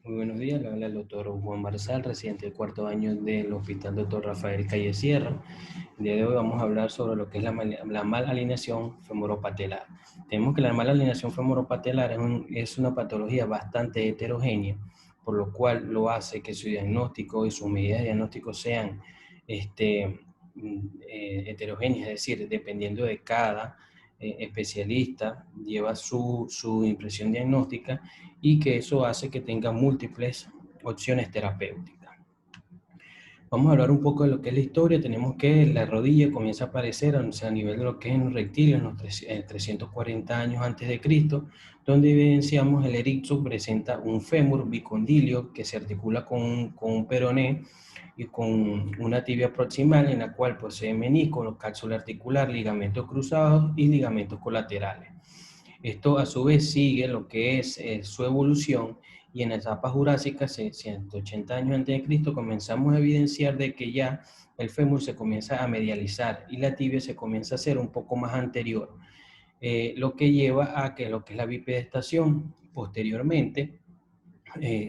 Muy buenos días, le habla el doctor Juan Marzal, residente del cuarto año del Hospital Dr. Rafael Calle Sierra. El día de hoy vamos a hablar sobre lo que es la malalineación femoropatelar. Tenemos que la malalineación femoropatelar es una patología bastante heterogénea, por lo cual lo hace que su diagnóstico y sus medidas de diagnóstico sean heterogéneas, es decir, dependiendo de cada especialista, lleva su impresión diagnóstica y que eso hace que tenga múltiples opciones terapéuticas. Vamos a hablar un poco de lo que es la historia. Tenemos que la rodilla comienza a aparecer a nivel de lo que es en los reptiles, en los 340 años antes de Cristo, donde evidenciamos el erizo presenta un fémur bicondilio que se articula con un peroné y con una tibia proximal en la cual posee menisco, cápsula articular, ligamentos cruzados y ligamentos colaterales. Esto a su vez sigue lo que es su evolución y en la etapa jurásica, 180 años antes de Cristo, comenzamos a evidenciar de que ya el fémur se comienza a medializar y la tibia se comienza a hacer un poco más anterior, lo que lleva a que lo que es la bipedestación posteriormente,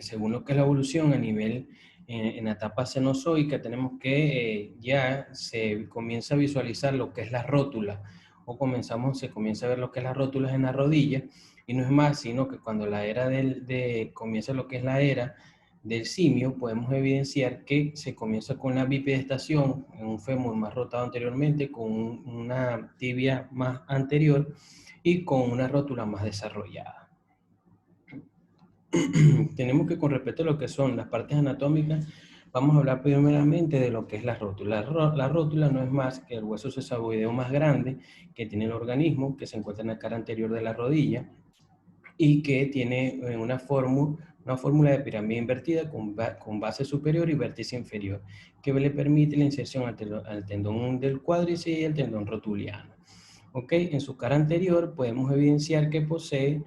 según lo que es la evolución a nivel en la etapa cenozoica, tenemos que ya se comienza a visualizar lo que es la rótula, o se comienza a ver lo que es las rótulas en la rodilla, y no es más, sino que cuando la era comienza lo que es la era del simio, podemos evidenciar que se comienza con la bipedestación, en un fémur más rotado anteriormente, con una tibia más anterior y con una rótula más desarrollada. Tenemos que, con respecto a lo que son las partes anatómicas, vamos a hablar primeramente de lo que es la rótula. La rótula no es más que el hueso sesamoideo más grande que tiene el organismo, que se encuentra en la cara anterior de la rodilla y que tiene una fórmula de pirámide invertida con base superior y vértice inferior, que le permite la inserción al tendón del cuádriceps y el tendón rotuliano. ¿Okay? En su cara anterior podemos evidenciar que posee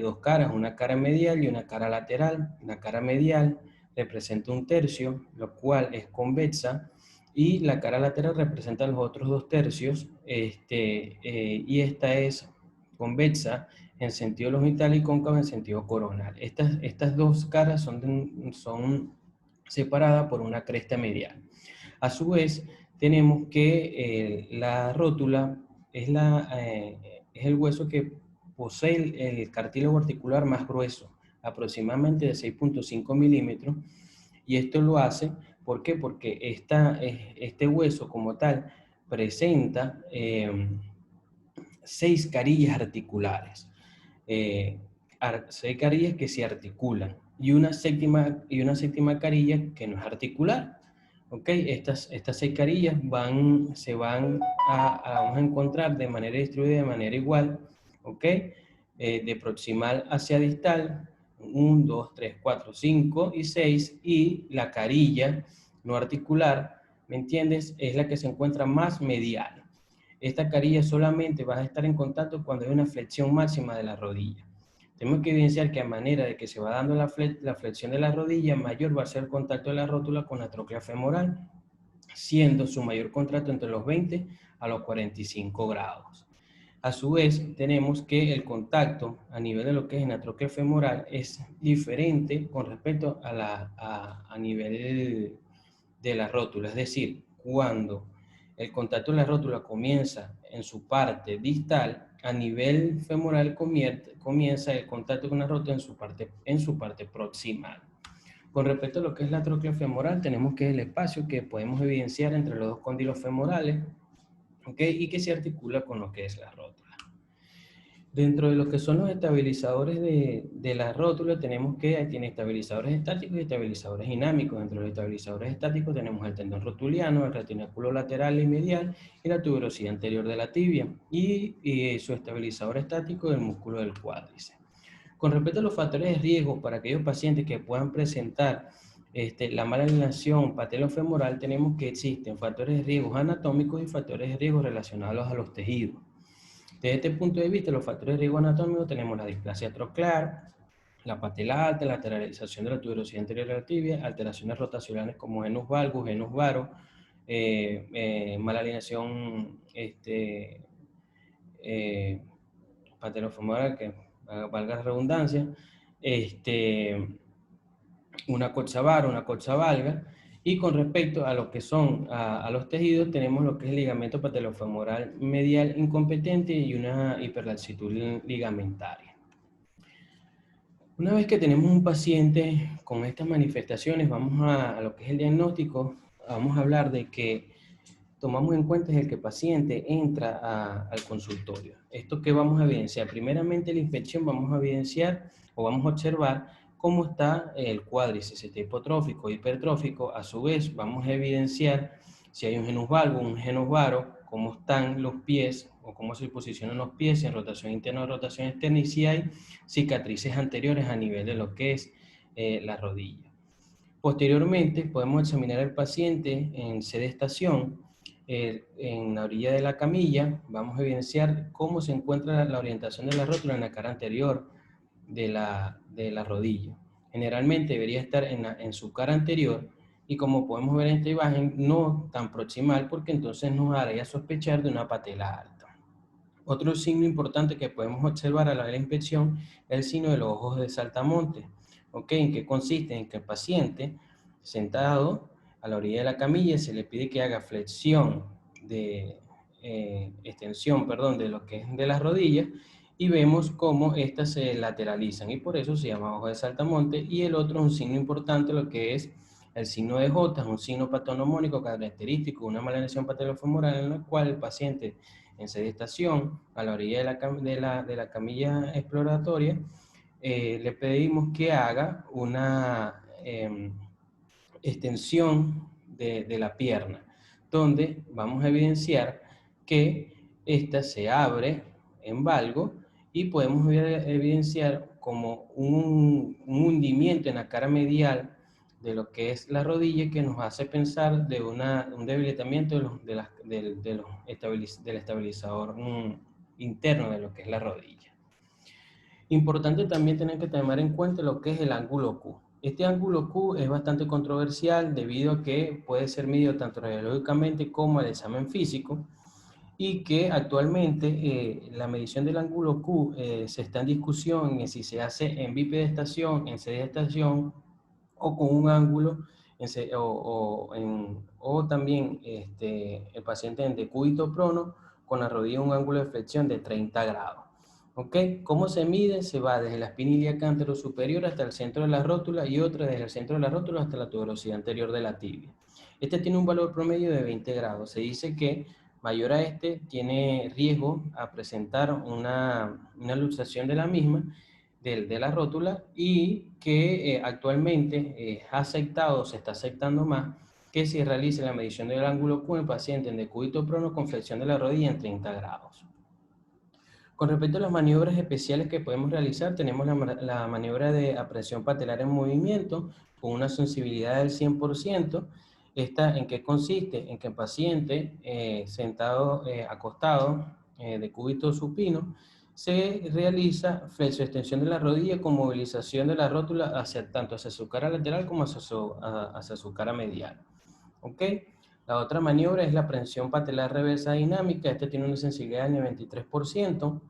dos caras, una cara medial y una cara lateral. La cara medial representa un tercio, lo cual es convexa, y la cara lateral representa los otros dos tercios, y esta es convexa en sentido longital y cóncava en sentido coronal. Estas dos caras son separadas por una cresta medial. A su vez, tenemos que la rótula es el hueso que posee el cartílago articular más grueso, aproximadamente de 6.5 milímetros, y esto lo hace, ¿por qué? Porque este hueso como tal presenta 6 carillas articulares, 6 carillas que se articulan, y una séptima carilla que no es articular. ¿Ok? Estas 6 carillas vamos a encontrar de manera distribuida, de manera igual, ¿ok? De proximal hacia distal, 1, 2, 3, 4, 5 y 6, y la carilla no articular, ¿me entiendes? Es la que se encuentra más medial. Esta carilla solamente va a estar en contacto cuando hay una flexión máxima de la rodilla. Tenemos que evidenciar que a manera de que se va dando la flexión de la rodilla, mayor va a ser el contacto de la rótula con la tróclea femoral, siendo su mayor contacto entre los 20 a los 45 grados. A su vez, tenemos que el contacto a nivel de lo que es en la tróclea femoral es diferente con respecto a nivel de la rótula. Es decir, cuando el contacto de la rótula comienza en su parte distal, a nivel femoral comienza el contacto con la rótula en su parte proximal. Con respecto a lo que es la tróclea femoral, tenemos que es el espacio que podemos evidenciar entre los dos cóndilos femorales, ¿okay? Y que se articula con lo que es la rótula. Dentro de lo que son los estabilizadores de la rótula, tenemos que tiene estabilizadores estáticos y estabilizadores dinámicos. Dentro de los estabilizadores estáticos tenemos el tendón rotuliano, el retináculo lateral y medial y la tuberosidad anterior de la tibia. Y su estabilizador estático es el músculo del cuádriceps. Con respecto a los factores de riesgo para aquellos pacientes que puedan presentar la mala alineación patelofemoral, tenemos que existen factores de riesgo anatómicos y factores de riesgo relacionados a los tejidos. Desde este punto de vista, los factores de riesgo anatómico tenemos la displasia troclear, la patela alta, la lateralización de la tuberosidad anterior de la tibia, alteraciones rotacionales como genus valgus, genus varo, mala alineación eh, patelofemoral, que valga la redundancia, una colcha-vara, una colcha-valga. Y con respecto a lo que son a los tejidos, tenemos lo que es el ligamento patelofemoral medial incompetente y una hiperlaxitud ligamentaria. Una vez que tenemos un paciente con estas manifestaciones, vamos a lo que es el diagnóstico. Vamos a hablar de que tomamos en cuenta es el que el paciente entra al consultorio. ¿Esto qué vamos a evidenciar? Primeramente la inspección vamos a evidenciar o vamos a observar cómo está el cuádriceps, si está hipotrófico, hipertrófico. A su vez vamos a evidenciar si hay un genus valgus, un genus varo, cómo están los pies o cómo se posicionan los pies en rotación interna o rotación externa, y si hay cicatrices anteriores a nivel de lo que es la rodilla. Posteriormente podemos examinar al paciente en sedestación. En la orilla de la camilla vamos a evidenciar cómo se encuentra la orientación de la rótula en la cara anterior de la rodilla. Generalmente debería estar en su cara anterior, y como podemos ver en esta imagen, no tan proximal, porque entonces nos haría sospechar de una patela alta. Otro signo importante que podemos observar a la hora de la inspección es el signo de los ojos de saltamonte. ¿Ok? ¿En qué consiste? En que el paciente sentado a la orilla de la camilla se le pide que haga flexión de extensión, perdón, de lo que es de las rodillas, y vemos cómo estas se lateralizan, y por eso se llama ojo de saltamonte. Y el otro es un signo importante, lo que es el signo de J, es un signo patonomónico característico de una mala lesión patelofemoral, en la cual el paciente en sedestación a la orilla de la camilla exploratoria, le pedimos que haga una extensión de la pierna, donde vamos a evidenciar que ésta se abre en valgo, y podemos evidenciar como un hundimiento en la cara medial de lo que es la rodilla, que nos hace pensar de un debilitamiento del estabilizador interno de lo que es la rodilla. Importante también tener que tomar en cuenta lo que es el ángulo Q. Este ángulo Q es bastante controversial debido a que puede ser medido tanto radiológicamente como al examen físico, y que actualmente la medición del ángulo Q se está en discusión en si se hace en bipedestación, en sedestación, o con un ángulo o también el paciente en decúbito prono con la rodilla un ángulo de flexión de 30 grados. ¿Ok? ¿Cómo se mide? Se va desde la espina ilíaca anterior superior hasta el centro de la rótula, y otra desde el centro de la rótula hasta la tuberosidad anterior de la tibia. Este tiene un valor promedio de 20 grados. Se dice que mayor a este tiene riesgo a presentar una luxación de la misma, de la rótula, y que actualmente es aceptado, se está aceptando más, que se realice la medición del ángulo Q en el paciente en decúbito prono con flexión de la rodilla en 30 grados. Con respecto a las maniobras especiales que podemos realizar, tenemos la maniobra de aprehensión patelar en movimiento con una sensibilidad del 100%. ¿Esta en qué consiste? En que el paciente sentado, acostado, de cúbito supino, se realiza flexoextensión de la rodilla con movilización de la rótula tanto hacia su cara lateral como hacia su cara medial. ¿Ok? La otra maniobra es la aprehensión patelar reversa dinámica. Este tiene una sensibilidad del 93%.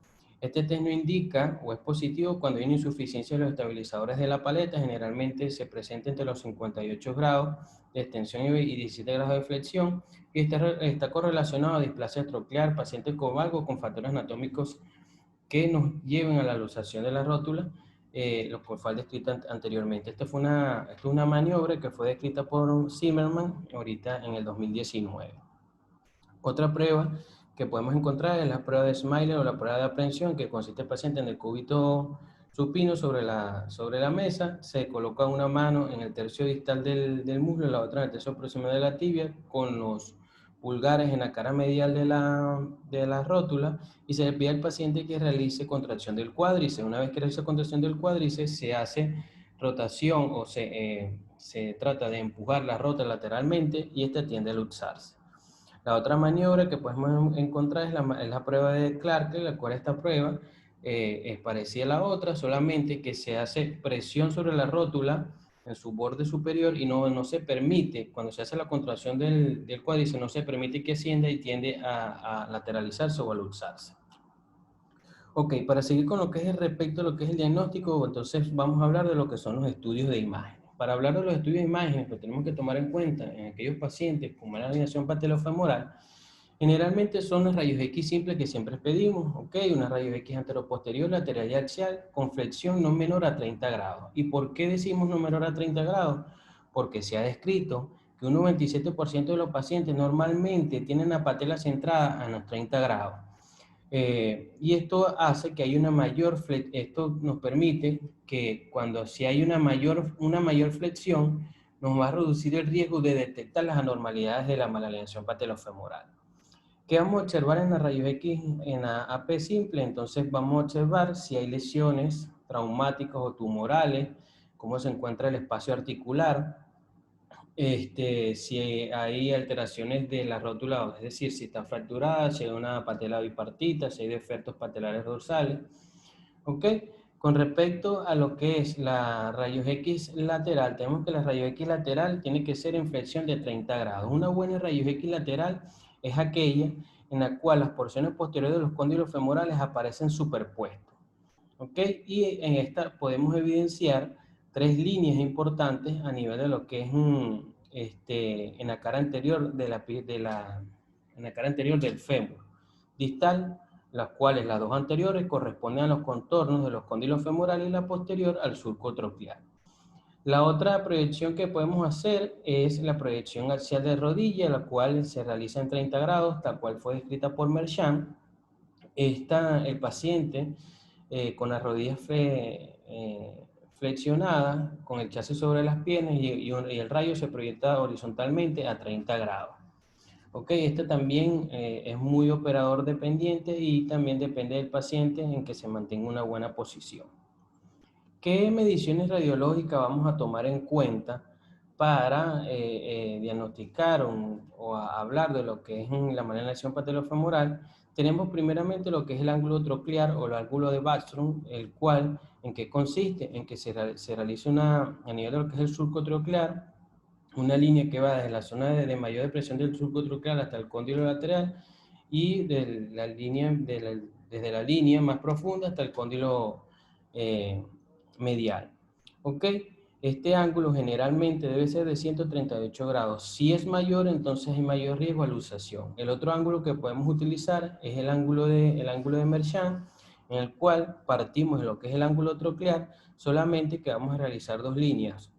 Este test no indica o es positivo cuando hay una insuficiencia de los estabilizadores de la paleta. Generalmente se presenta entre los 58 grados de extensión y 17 grados de flexión, y está correlacionado a displasia troclear, pacientes con valgo, con factores anatómicos que nos lleven a la luxación de la rótula, lo cual fue descrito anteriormente. Esta es una maniobra que fue descrita por Zimmerman ahorita en el 2019. Otra prueba que podemos encontrar es la prueba de Smiley o la prueba de aprehensión, que consiste en el paciente en el cúbito supino sobre la mesa, se coloca una mano en el tercio distal del muslo y la otra en el tercio próximo de la tibia, con los pulgares en la cara medial de la rótula, y se le pide al paciente que realice contracción del cuádriceps. Una vez que realiza contracción del cuádriceps, se hace rotación o se trata de empujar la rótula lateralmente, y esta tiende a luxarse. La otra maniobra que podemos encontrar es la prueba de Clarke, la cual esta prueba es parecida a la otra, solamente que se hace presión sobre la rótula en su borde superior, y no se permite, cuando se hace la contracción del cuádriceps, no se permite que ascienda y tiende a lateralizarse o a luxarse. Ok, para seguir con lo que es respecto a lo que es el diagnóstico, entonces vamos a hablar de lo que son los estudios de imagen. para hablar de los estudios de imágenes que tenemos que tomar en cuenta en aquellos pacientes con mala alineación patelofemoral, generalmente son los rayos X simples que siempre pedimos, ¿ok? Una rayos X anteroposterior, lateral y axial, con flexión no menor a 30 grados. ¿Y por qué decimos no menor a 30 grados? Porque se ha descrito que un 97% de los pacientes normalmente tienen la patela centrada a los 30 grados. Y esto hace que haya una mayor, esto nos permite que cuando si hay una mayor flexión, nos va a reducir el riesgo de detectar las anormalidades de la malalineación patelofemoral. ¿Qué vamos a observar en la rayos X en la AP simple? Entonces vamos a observar si hay lesiones traumáticas o tumorales, cómo se encuentra el espacio articular, si hay alteraciones de la rótula, es decir, si está fracturada, si hay una patela bipartita, si hay defectos patelares dorsales. ¿Ok? Con respecto a lo que es la rayos X lateral, tenemos que la rayos X lateral tiene que ser en flexión de 30 grados. Una buena rayos X lateral es aquella en la cual las porciones posteriores de los cóndilos femorales aparecen superpuestos. ¿Ok? Y en esta podemos evidenciar 3 líneas importantes a nivel de lo que es en la cara anterior en la cara anterior del fémur distal, las cuales las dos anteriores corresponden a los contornos de los cóndilos femorales y la posterior al surco troquial. La otra proyección que podemos hacer es la proyección axial de rodilla, la cual se realiza en 30 grados, tal cual fue descrita por Merchant. El paciente con las rodillas flexionadas, con el chasis sobre las piernas y el rayo se proyecta horizontalmente a 30 grados. Ok, este también es muy operador dependiente y también depende del paciente en que se mantenga una buena posición. ¿Qué mediciones radiológicas vamos a tomar en cuenta para diagnosticar o hablar de lo que es la malalineación patelofemoral? Tenemos primeramente lo que es el ángulo troclear o el ángulo de Backstrom, el cual, ¿en qué consiste? En que se realiza a nivel de lo que es el surco troclear, una línea que va desde la zona de mayor depresión del surco troclear hasta el cóndilo lateral y desde la línea más profunda hasta el cóndilo medial. ¿Ok? Este ángulo generalmente debe ser de 138 grados. Si es mayor, entonces hay mayor riesgo a luxación. El otro ángulo que podemos utilizar es el ángulo de Merchant, en el cual partimos de lo que es el ángulo troclear, solamente que vamos a realizar dos líneas.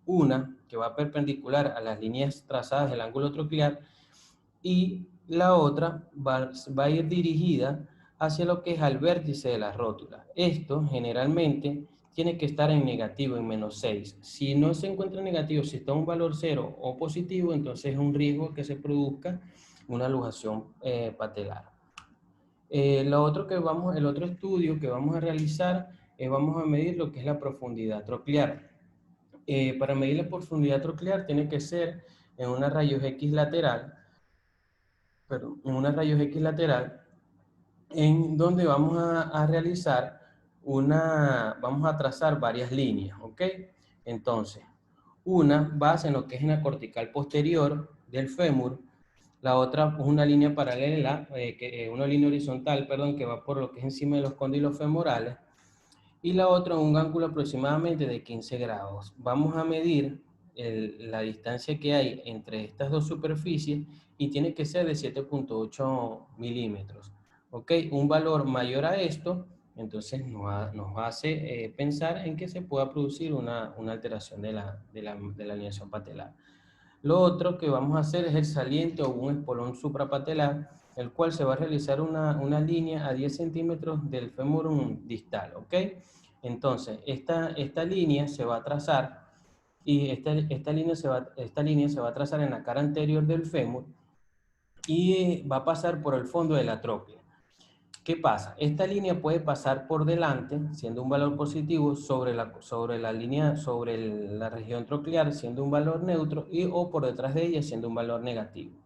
Una que va perpendicular a las líneas trazadas del ángulo troclear y la otra va a ir dirigida hacia lo que es al vértice de la rótula. Esto generalmente tiene que estar en negativo, en -6. Si no se encuentra en negativo, si está un valor 0 o positivo, entonces es un riesgo que se produzca una luxación patelar. El otro estudio que vamos a realizar es vamos a medir lo que es la profundidad troclear. Para medir la profundidad troclear tiene que ser en una rayos X lateral, en donde vamos a realizar vamos a trazar varias líneas, ¿ok? Entonces, una base en lo que es en la cortical posterior del fémur, la otra es una línea paralela, una línea horizontal, perdón, que va por lo que es encima de los cóndilos femorales, y la otra un ángulo aproximadamente de 15 grados. Vamos a medir la distancia que hay entre estas dos superficies y tiene que ser de 7.8 milímetros. ¿Ok? Un valor mayor a esto, entonces nos hace pensar en que se pueda producir una alteración de la alineación patelar. Lo otro que vamos a hacer es el saliente o un espolón suprapatelar, el cual se va a realizar una línea a 10 centímetros del fémur distal, ¿ok? Entonces, esta línea se va a trazar y esta línea se va a trazar en la cara anterior del fémur y va a pasar por el fondo de la tróclea. ¿Qué pasa? Esta línea puede pasar por delante, siendo un valor positivo, sobre la región troclear, siendo un valor neutro, o por detrás de ella, siendo un valor negativo.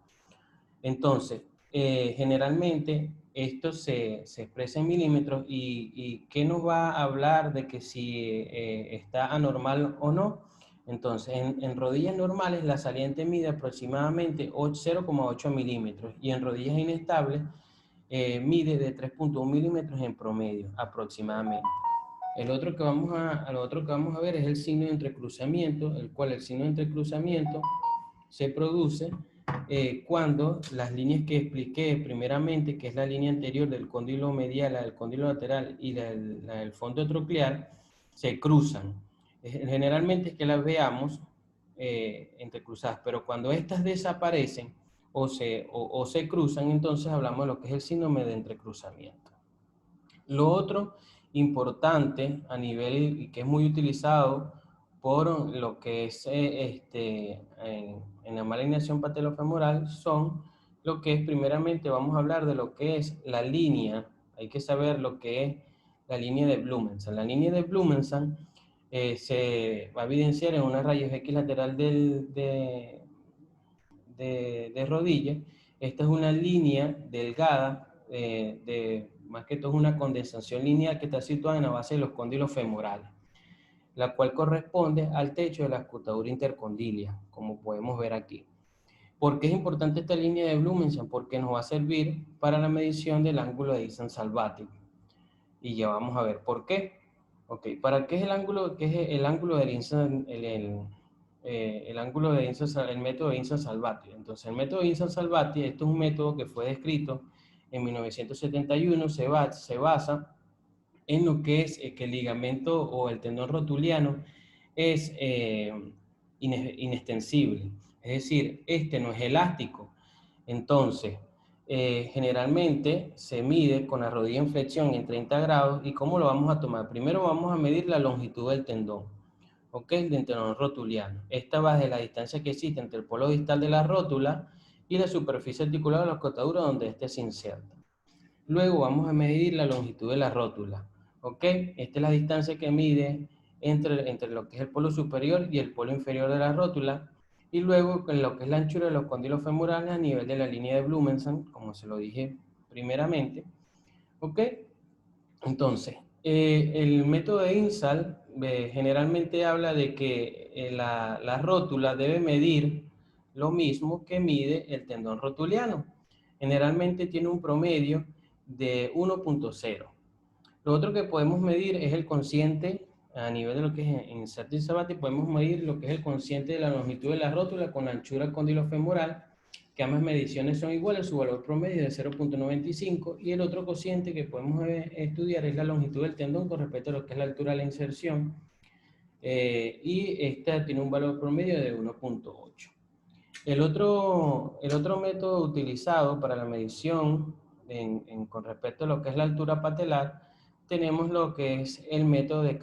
Entonces, generalmente, esto se expresa en milímetros y ¿qué nos va a hablar de que si está anormal o no? Entonces, en rodillas normales, la saliente mide aproximadamente 0,8 milímetros y en rodillas inestables, mide de 3.1 milímetros en promedio, aproximadamente. Lo otro que vamos a ver es el signo de entrecruzamiento, el cual el signo de entrecruzamiento se produce cuando las líneas que expliqué primeramente, que es la línea anterior del cóndilo medial, la del cóndilo lateral y la del fondo troclear, se cruzan. Generalmente es que las veamos entrecruzadas, pero cuando estas desaparecen o se cruzan, entonces hablamos de lo que es el síndrome de entrecruzamiento. Lo otro importante a nivel y que es muy utilizado por lo que es en la malineación patelofemoral son lo que es, primeramente vamos a hablar de lo que es la línea, hay que saber lo que es la línea de Blumenthal. La línea de Blumenthal se va a evidenciar en una rayos X lateral de rodilla. Esta es una línea delgada, más que todo es una condensación lineal que está situada en la base de los cóndilos femorales, la cual corresponde al techo de la escotadura intercondilia, como podemos ver aquí. ¿Por qué es importante esta línea de Blumenthal? Porque nos va a servir para la medición del ángulo de Ising-Salvati. Y ya vamos a ver por qué. Ok, ¿para qué es el ángulo? ¿Qué es el ángulo del el ángulo de el método de Ising-Salvati? Entonces, el método de Ising-Salvati, esto es un método que fue descrito en 1971, se basa en lo que es que el ligamento o el tendón rotuliano es inextensible, es decir, este no es elástico. Entonces, generalmente se mide con la rodilla en flexión en 30 grados. ¿Y cómo lo vamos a tomar? Primero vamos a medir la longitud del tendón, ¿ok? Del tendón rotuliano. Esta va de la distancia que existe entre el polo distal de la rótula y la superficie articular de la escotadura donde éste se inserta. Luego vamos a medir la longitud de la rótula, ¿ok? Esta es la distancia que mide entre lo que es el polo superior y el polo inferior de la rótula. Y luego con lo que es la anchura de los cóndilos femorales a nivel de la línea de Blumenthal, como se lo dije primeramente, ¿ok? Entonces, el método de INSAL generalmente habla de que la rótula debe medir lo mismo que mide el tendón rotuliano. Generalmente tiene un promedio de 1.0. Lo otro que podemos medir es el cociente a nivel de lo que es en Satis-Sabati, podemos medir lo que es el cociente de la longitud de la rótula con la anchura condilofemoral, que ambas mediciones son iguales, su valor promedio es de 0.95, y el otro cociente que podemos estudiar es la longitud del tendón con respecto a lo que es la altura de la inserción, y esta tiene un valor promedio de 1.8. El otro método utilizado para la medición con respecto a lo que es la altura patelar, tenemos lo que es el método de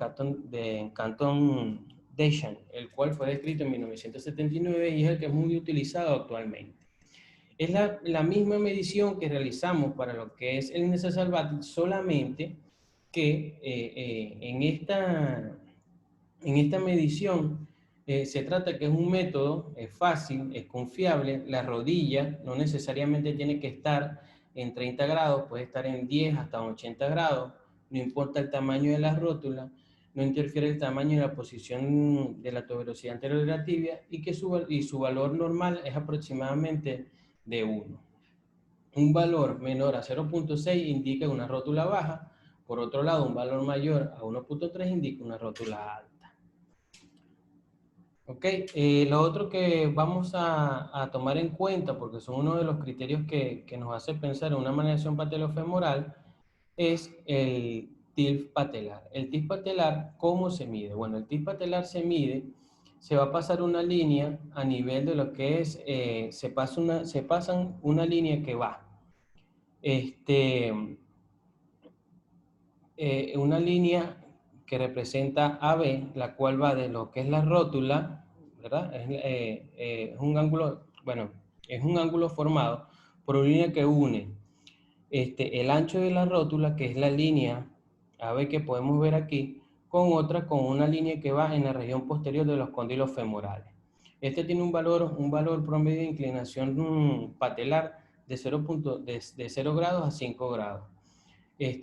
Canton-Deschamps, el cual fue descrito en 1979 y es el que es muy utilizado actualmente. Es la misma medición que realizamos para lo que es el índice Salvati, solamente que en esta medición se trata que es un método, es fácil, es confiable, la rodilla no necesariamente tiene que estar en 30 grados, puede estar en 10 hasta 80 grados, no importa el tamaño de la rótula, no interfiere el tamaño y la posición de la tuberosidad anterior de la tibia y su valor normal es aproximadamente de 1. Un valor menor a 0.6 indica una rótula baja, por otro lado un valor mayor a 1.3 indica una rótula alta. Ok, lo otro que vamos a tomar en cuenta, porque son uno de los criterios que nos hace pensar en una manejación patelofemoral, es el TILF patelar. El TILF patelar, ¿cómo se mide? Bueno, el TILF patelar se mide, se va a pasar una línea a nivel de lo que es, se pasan una línea que va, una línea que representa AB, la cual va de lo que es la rótula, ¿verdad? Es un ángulo, bueno, es un ángulo formado por una línea que une el ancho de la rótula, que es la línea AB que podemos ver aquí, con una línea que va en la región posterior de los cóndilos femorales. Este tiene un valor promedio de inclinación patelar de 0 grados a 5 grados.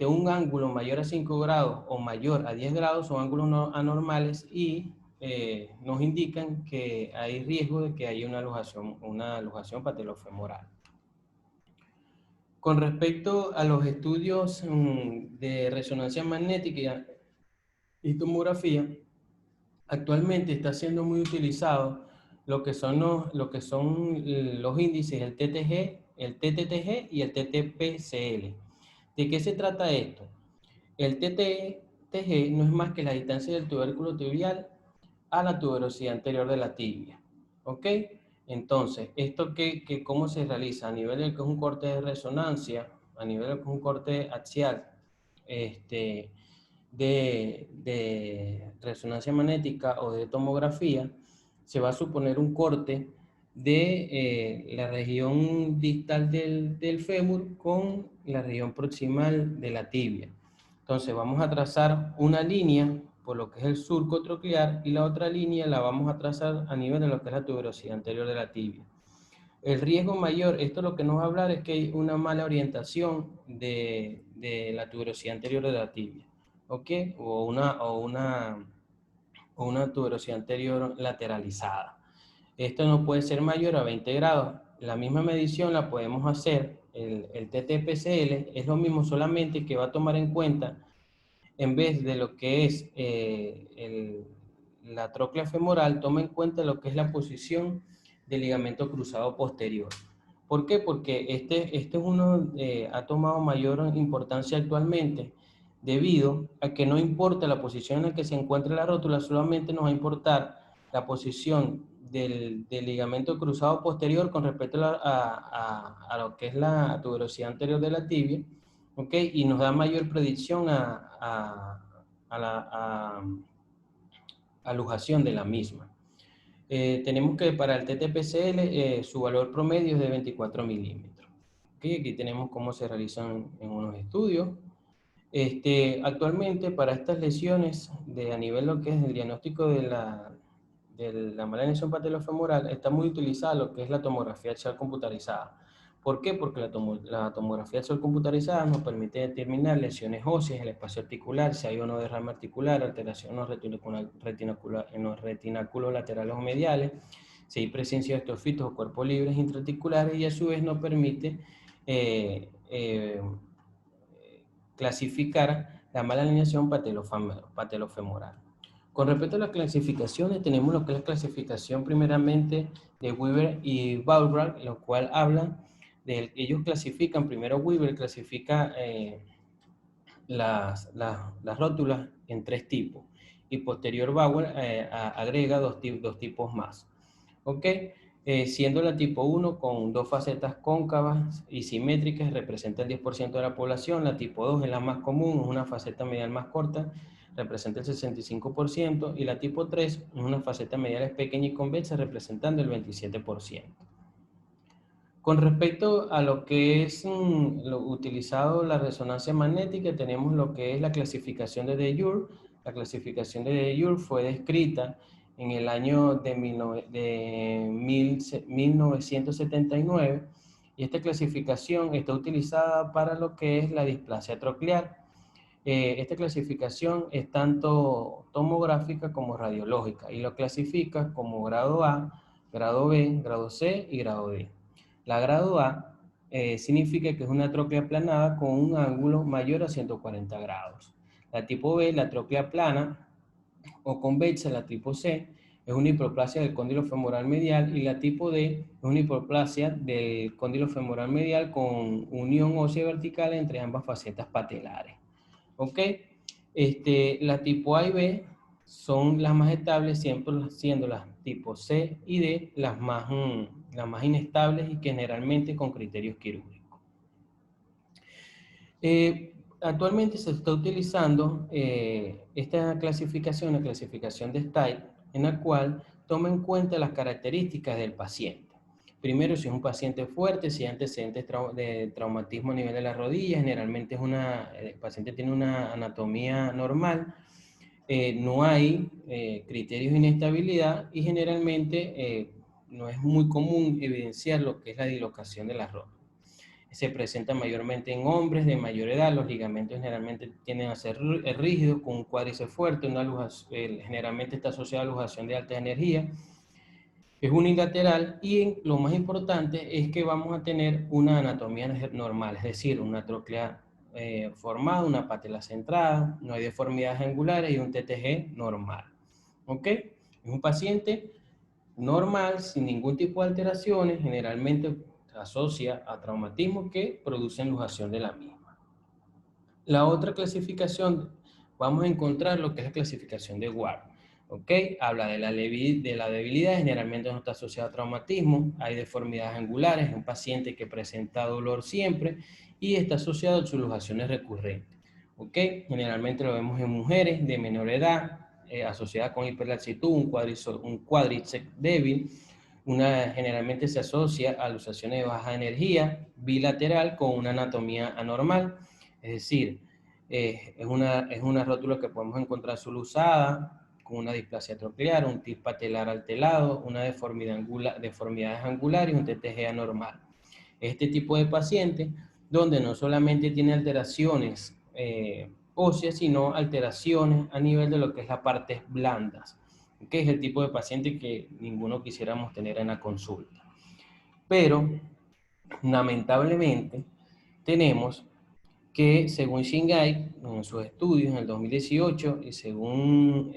Un ángulo mayor a 5 grados o mayor a 10 grados son ángulos no anormales y nos indican que hay riesgo de que haya una luxación patelofemoral. Con respecto a los estudios de resonancia magnética, y tomografía, actualmente está siendo muy utilizado lo que son los índices, el TTG, el TTTG y el TTPCL. ¿De qué se trata esto? El TTG no es más que la distancia del tubérculo tibial a la tuberosidad anterior de la tibia. ¿Ok? Entonces, ¿esto cómo se realiza? A nivel de que es un corte de resonancia, a nivel de que es un corte axial, de resonancia magnética o de tomografía, se va a suponer un corte de la región distal del fémur con la región proximal de la tibia. Entonces vamos a trazar una línea por lo que es el surco troclear y la otra línea la vamos a trazar a nivel de lo que es la tuberosidad anterior de la tibia. El riesgo mayor, esto lo que nos va a hablar es que hay una mala orientación de la tuberosidad anterior de la tibia, ¿ok? O una tuberosidad anterior lateralizada. Esto no puede ser mayor a 20 grados. La misma medición la podemos hacer, el TTPCL es lo mismo, solamente que va a tomar en cuenta, en vez de lo que es la tróclea femoral, toma en cuenta lo que es la posición del ligamento cruzado posterior. ¿Por qué? Porque este ha tomado mayor importancia actualmente debido a que no importa la posición en la que se encuentre la rótula, solamente nos va a importar la posición del ligamento cruzado posterior con respecto a lo que es la tuberosidad anterior de la tibia, ¿ok? Y nos da mayor predicción a la alujación de la misma. Tenemos que para el TTPCL su valor promedio es de 24 milímetros. ¿Okay? Aquí tenemos cómo se realizan en unos estudios. Actualmente para estas lesiones a nivel lo que es el diagnóstico de la mala lesión patelofemoral está muy utilizada lo que es la tomografía axial computarizada. ¿Por qué? Porque la tomografía axial computarizada nos permite determinar lesiones óseas, el espacio articular, si hay o no derrame articular, alteración en los retináculos laterales o mediales, si hay presencia de estrofitos o cuerpos libres intraarticulares, y a su vez nos permite clasificar la mala alineación patelofemoral. Con respecto a las clasificaciones, tenemos lo que es la clasificación primeramente de Weaver y Bauer, lo cual hablan de ellos clasifican, primero Weaver clasifica las rótulas en 3 tipos y posterior Bauer agrega dos tipos más. ¿Ok? Siendo la tipo 1 con 2 facetas cóncavas y simétricas, representa el 10% de la población. La tipo 2 es la más común, es una faceta medial más corta, representa el 65%, y la tipo 3 es una faceta medial pequeña y convexa, representando el 27%. Con respecto a lo que es lo utilizado la resonancia magnética, tenemos lo que es la clasificación de De Jour. La clasificación de De Jour fue descrita en el año de 1979, y esta clasificación está utilizada para lo que es la displasia troclear. Esta clasificación es tanto tomográfica como radiológica y lo clasifica como grado A, grado B, grado C y grado D. La grado A significa que es una tróclea aplanada con un ángulo mayor a 140 grados. La tipo B, la tróclea plana o convexa. La tipo C es una hiperplasia del cóndilo femoral medial, y la tipo D es una hiperplasia del cóndilo femoral medial con unión ósea vertical entre ambas facetas patelares. ¿Ok? La tipo A y B son las más estables, siempre siendo las tipo C y D las más inestables y generalmente con criterios quirúrgicos. Actualmente se está utilizando esta clasificación, la clasificación de Style, en la cual toma en cuenta las características del paciente. Primero, si es un paciente fuerte, si hay antecedentes de traumatismo a nivel de la rodilla, generalmente el paciente tiene una anatomía normal, no hay criterios de inestabilidad, y generalmente no es muy común evidenciar lo que es la dislocación de la rótula. Se presenta mayormente en hombres de mayor edad. Los ligamentos generalmente tienden a ser rígidos, con un cuádriceps fuerte, generalmente está asociado a luxación de alta energía. Es unilateral, y lo más importante es que vamos a tener una anatomía normal, es decir, una tróclea formado, una patela centrada, no hay deformidades angulares y un TTG normal. ¿Ok? Es un paciente normal, sin ningún tipo de alteraciones, generalmente se asocia a traumatismos que producen luxación de la misma. La otra clasificación, vamos a encontrar lo que es la clasificación de Ward. ¿Ok? Habla de la debilidad, generalmente no está asociada a traumatismo, hay deformidades angulares, es un paciente que presenta dolor siempre y está asociado a subluxaciones recurrentes. ¿Ok? Generalmente lo vemos en mujeres de menor edad, asociada con hiperlaxitud, un cuádriceps débil, generalmente se asocia a luxaciones de baja energía, bilateral con una anatomía anormal, es decir, es una rótula que podemos encontrar subluxada, con una displasia troclear, un tis patelar alterado, una deformidades angulares y un TTG anormal. Este tipo de paciente, donde no solamente tiene alteraciones óseas, sino alteraciones a nivel de lo que es las partes blandas, que es el tipo de paciente que ninguno quisiéramos tener en la consulta. Pero, lamentablemente, tenemos que según Shingai, en sus estudios en el 2018 y según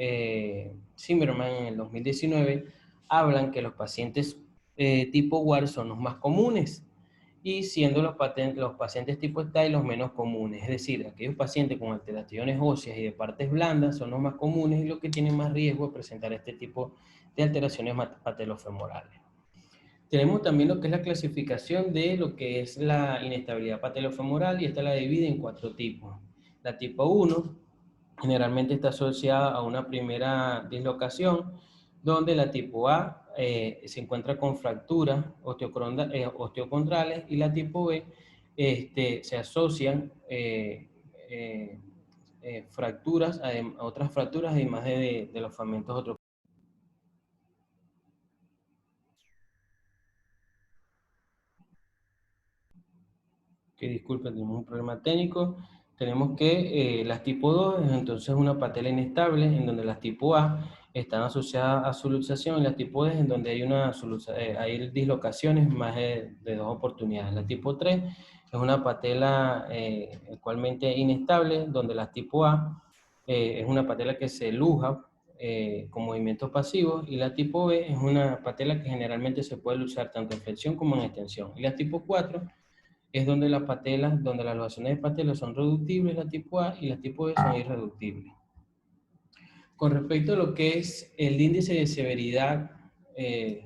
Zimmerman en el 2019, hablan que los pacientes tipo WAR son los más comunes y siendo los pacientes tipo STAI los menos comunes. Es decir, aquellos pacientes con alteraciones óseas y de partes blandas son los más comunes y los que tienen más riesgo de presentar este tipo de alteraciones patelofemorales. Tenemos también lo que es la clasificación de lo que es la inestabilidad patelofemoral y esta la divide en 4 tipos. La tipo 1 generalmente está asociada a una primera dislocación, donde la tipo A se encuentra con fracturas osteocondrales y la tipo B se asocian fracturas, a otras fracturas además de los fragmentos otros. Que disculpen, tenemos un problema técnico. Tenemos que las tipo 2 es entonces una patela inestable, en donde las tipo A están asociadas a subluxación y las tipo D en donde hay dislocaciones más de 2 oportunidades. La tipo 3 es una patela igualmente inestable, donde las tipo A es una patela que se luxa con movimientos pasivos y la tipo B es una patela que generalmente se puede luxar tanto en flexión como en extensión. Y la tipo 4 es donde las luxaciones de patelas son reductibles, la tipo A, y las tipo B son irreductibles. Con respecto a lo que es el índice de severidad el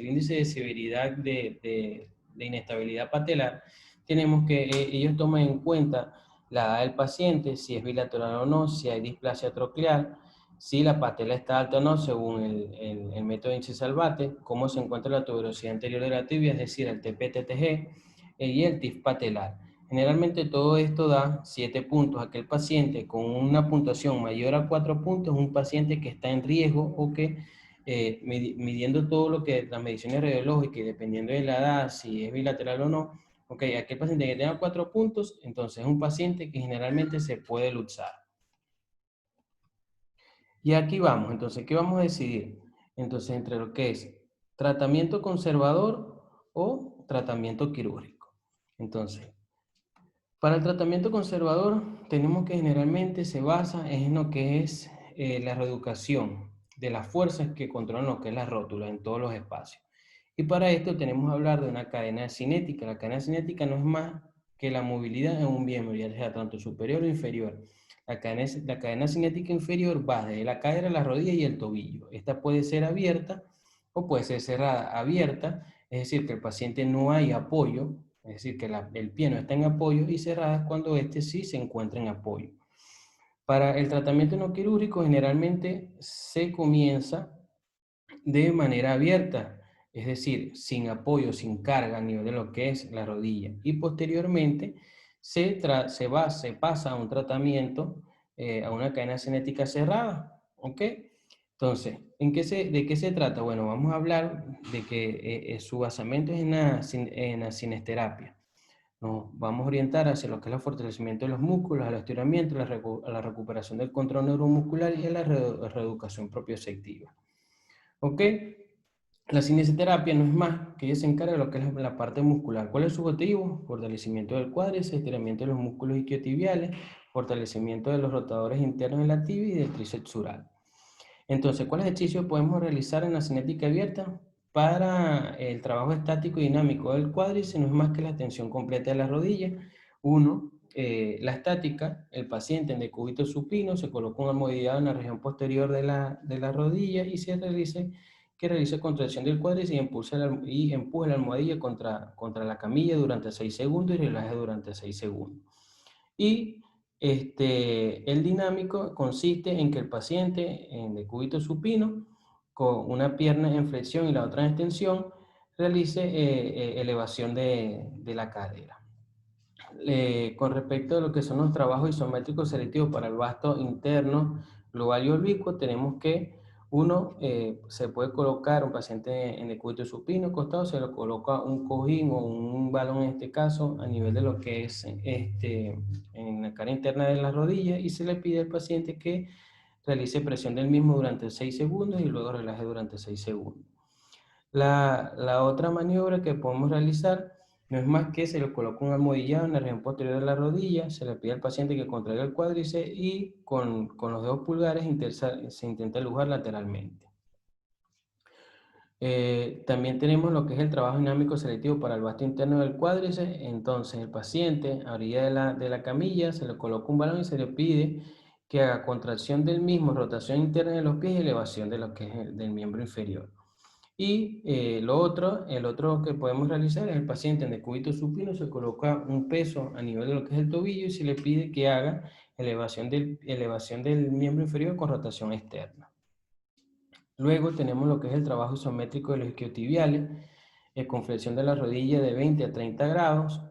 índice de severidad de inestabilidad patelar, tenemos que ellos toman en cuenta la edad del paciente, si es bilateral o no, si hay displasia troclear, si la patela está alta o no, según el método de Inchi-Salvate, cómo se encuentra la tuberosidad anterior de la tibia, es decir, el TP-TTG y el TIF patelar. Generalmente todo esto da 7 puntos. Aquel paciente con una puntuación mayor a 4 puntos es un paciente que está en riesgo o que midiendo todo lo que las mediciones radiológicas y dependiendo de la edad, si es bilateral o no, aquel paciente que tenga 4 puntos, entonces es un paciente que generalmente se puede luxar. Y aquí vamos, entonces, ¿qué vamos a decidir? Entonces, entre lo que es tratamiento conservador o tratamiento quirúrgico. Entonces, para el tratamiento conservador, tenemos que generalmente se basa en lo que es la reeducación de las fuerzas que controlan lo que es la rótula en todos los espacios. Y para esto tenemos que hablar de una cadena cinética. La cadena cinética no es más que la movilidad en un miembro, ya sea tanto superior o inferior. La cadena cinética inferior va desde la cadera, la rodilla y el tobillo. Esta puede ser abierta o puede ser cerrada. Abierta, es decir, que el paciente no hay apoyo, es decir, que el pie no está en apoyo, y cerradas cuando este sí se encuentra en apoyo. Para el tratamiento no quirúrgico generalmente se comienza de manera abierta, es decir, sin apoyo, sin carga a nivel de lo que es la rodilla, y posteriormente se pasa a un tratamiento, a una cadena cinética cerrada, ¿ok? Entonces, ¿de qué se trata? Bueno, vamos a hablar de que su basamento es en la cinesterapia. Nos vamos a orientar hacia lo que es el fortalecimiento de los músculos, al estiramiento, a la recuperación del control neuromuscular y a la reeducación propioceptiva. ¿Ok? La cinesioterapia no es más que ella se encarga de lo que es la parte muscular. ¿Cuál es su objetivo? Fortalecimiento del cuádriceps, estiramiento de los músculos isquiotibiales, fortalecimiento de los rotadores internos de la tibia y del tríceps sural. Entonces, ¿cuál ejercicio podemos realizar en la cinética abierta? Para el trabajo estático y dinámico del cuádriceps no es más que la extensión completa de la rodilla. Uno, la estática, el paciente en decúbito supino se coloca un almohadillado en la región posterior de la rodilla y realice contracción del cuádriceps y empuje la almohadilla contra la camilla durante 6 segundos y relaje durante 6 segundos. Y el dinámico consiste en que el paciente en decúbito supino, con una pierna en flexión y la otra en extensión, realice elevación de la cadera. Con respecto a lo que son los trabajos isométricos selectivos para el vasto interno, global y oblicuo, tenemos que se puede colocar un paciente en decúbito supino acostado, se le coloca un cojín o un balón en este caso a nivel de lo que es en la cara interna de la rodilla y se le pide al paciente que realice presión del mismo durante 6 segundos y luego relaje durante 6 segundos. La otra maniobra que podemos realizar no es más que se le coloca un almohadillado en la región posterior de la rodilla, se le pide al paciente que contraiga el cuádriceps y con los dedos pulgares se intenta lujar lateralmente. También tenemos lo que es el trabajo dinámico selectivo para el vasto interno del cuádriceps. Entonces el paciente a orilla de la camilla se le coloca un balón y se le pide que haga contracción del mismo, rotación interna de los pies y elevación de lo que es del miembro inferior. Y el otro que podemos realizar es el paciente en decúbito supino, se coloca un peso a nivel de lo que es el tobillo y se le pide que haga elevación del miembro inferior con rotación externa. Luego tenemos lo que es el trabajo isométrico de los isquiotibiales, con flexión de la rodilla de 20 a 30 grados.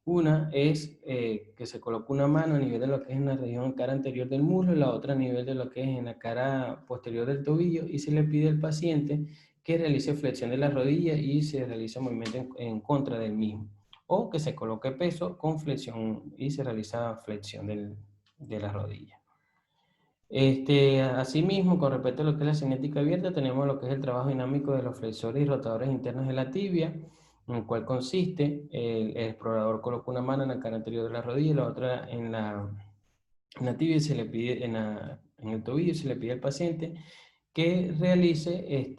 Una es que se coloca una mano a nivel de lo que es en la región cara anterior del muslo y la otra a nivel de lo que es en la cara posterior del tobillo y se le pide al paciente que realice flexión de la rodilla y se realiza movimiento en contra del mismo. O que se coloque peso con flexión y se realiza flexión de la rodilla. Asimismo, con respecto a lo que es la cinética abierta, tenemos lo que es el trabajo dinámico de los flexores y rotadores internos de la tibia, en el cual consiste, el explorador coloca una mano en la cara anterior de la rodilla y la otra en la tibia y se le pide, en el tobillo, se le pide al paciente que realice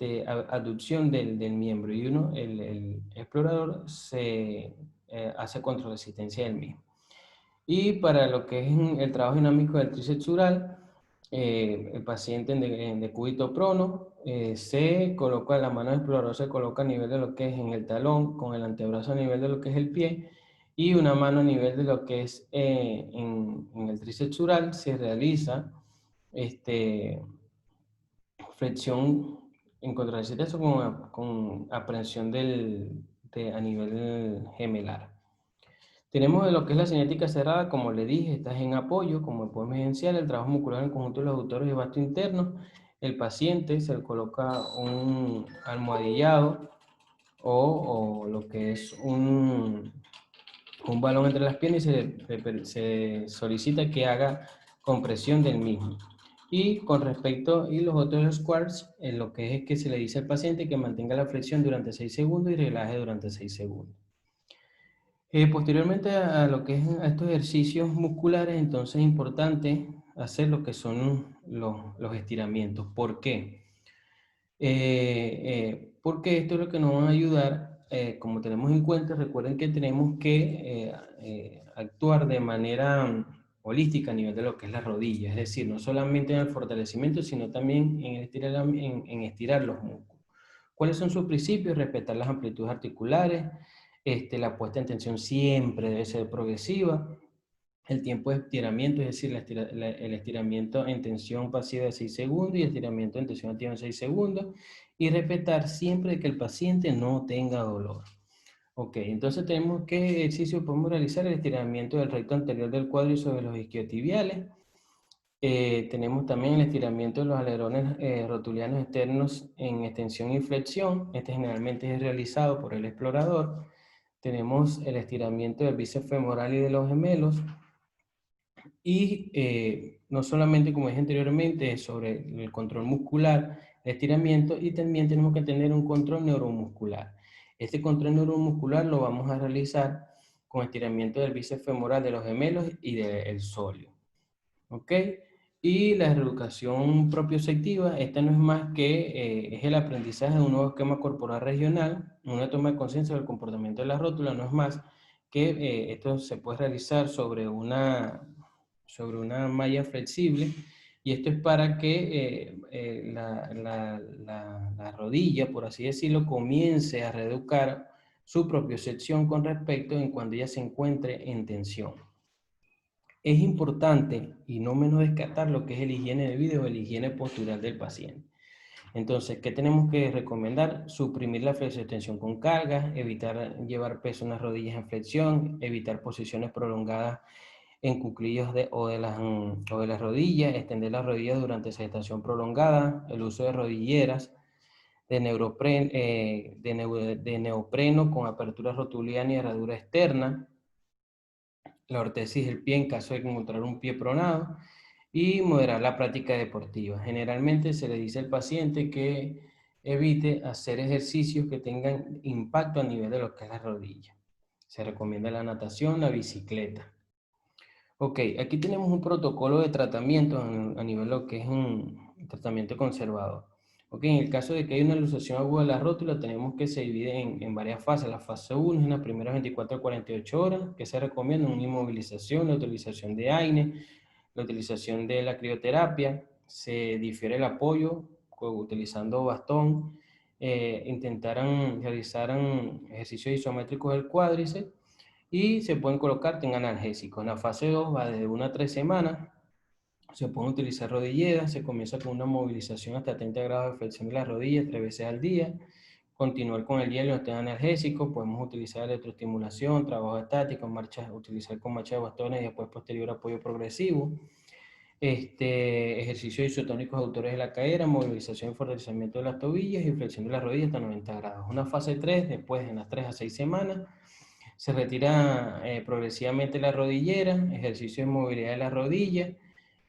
aducción del miembro y el explorador se hace contra resistencia del mismo. Y para lo que es el trabajo dinámico del tríceps sural, el paciente en decúbito prono se coloca la mano del explorador, se coloca a nivel de lo que es en el talón, con el antebrazo a nivel de lo que es el pie, y una mano a nivel de lo que es en el tríceps sural, se realiza flexión en contrarresistencia con aprehensión a nivel gemelar. Tenemos de lo que es la cinética cerrada, como le dije, está en apoyo, como podemos evidenciar, el trabajo muscular en conjunto de los aductores y vasto interno. El paciente se le coloca un almohadillado o lo que es un balón entre las piernas y se solicita que haga compresión del mismo. Y con respecto, y los otros squats, lo que es que se le dice al paciente que mantenga la flexión durante 6 segundos y relaje durante 6 segundos. Posteriormente a lo que es a estos ejercicios musculares, entonces es importante hacer lo que son los estiramientos. ¿Por qué? Porque esto es lo que nos va a ayudar, como tenemos en cuenta, recuerden que tenemos que actuar de manera holística a nivel de lo que es la rodilla, es decir, no solamente en el fortalecimiento, sino también en estirar los músculos. ¿Cuáles son sus principios? Respetar las amplitudes articulares, la puesta en tensión siempre debe ser progresiva, el tiempo de estiramiento, es decir, el estiramiento en tensión pasiva de 6 segundos y el estiramiento en tensión activa en 6 segundos, y respetar siempre que el paciente no tenga dolor. Ok, entonces tenemos qué ejercicio podemos realizar: el estiramiento del recto anterior del cuádriceps sobre los isquiotibiales. Tenemos también el estiramiento de los alerones rotulianos externos en extensión y flexión. Este generalmente es realizado por el explorador. Tenemos el estiramiento del bíceps femoral y de los gemelos. Y no solamente, como dije anteriormente, sobre el control muscular de estiramiento, y también tenemos que tener un control neuromuscular. Este control neuromuscular lo vamos a realizar con estiramiento del bíceps femoral de los gemelos y del sóleo. ¿Ok? Y la reeducación propioceptiva, esta no es más que es el aprendizaje de un nuevo esquema corporal regional, una toma de conciencia del comportamiento de la rótula, no es más que esto se puede realizar sobre una malla flexible, y esto es para que la rodilla, por así decirlo, comience a reeducar su propiocepción con respecto en cuando ella se encuentre en tensión. Es importante y no menos descartar lo que es el higiene de vida o el higiene postural del paciente. Entonces, ¿qué tenemos que recomendar? Suprimir la flexioextensión con carga, evitar llevar peso en las rodillas en flexión, evitar posiciones prolongadas en cuclillos o de las rodillas, extender las rodillas durante sedestación prolongada, el uso de rodilleras, de neopreno con apertura rotuliana y herradura externa, la ortesis del pie en caso de encontrar un pie pronado, y moderar la práctica deportiva. Generalmente se le dice al paciente que evite hacer ejercicios que tengan impacto a nivel de lo que es la rodilla. Se recomienda la natación, la bicicleta. Ok, aquí tenemos un protocolo de tratamiento a nivel de lo que es un tratamiento conservador. Ok, en el caso de que haya una luxación aguda de la rótula, tenemos que se divide en varias fases. La fase 1 es en las primeras 24 a 48 horas, que se recomienda una inmovilización, la utilización de AINE, la utilización de la crioterapia, se difiere el apoyo utilizando bastón, intentarán realizar ejercicios isométricos del cuádriceps, y se pueden colocar analgésicos. En la fase 2 va de 1 a 3 semanas, se pueden utilizar rodilleras, se comienza con una movilización hasta 30 grados de flexión de las rodillas 3 veces al día, continuar con el hielo en analgésico, podemos utilizar electroestimulación, trabajo estático, utilizar con marcha de bastones y después posterior apoyo progresivo, ejercicios isotónicos autores de la cadera, movilización y fortalecimiento de las tobillas y flexión de las rodillas hasta 90 grados. Una fase 3, después en las 3 a 6 semanas, se retira progresivamente la rodillera, ejercicio de movilidad de la rodilla,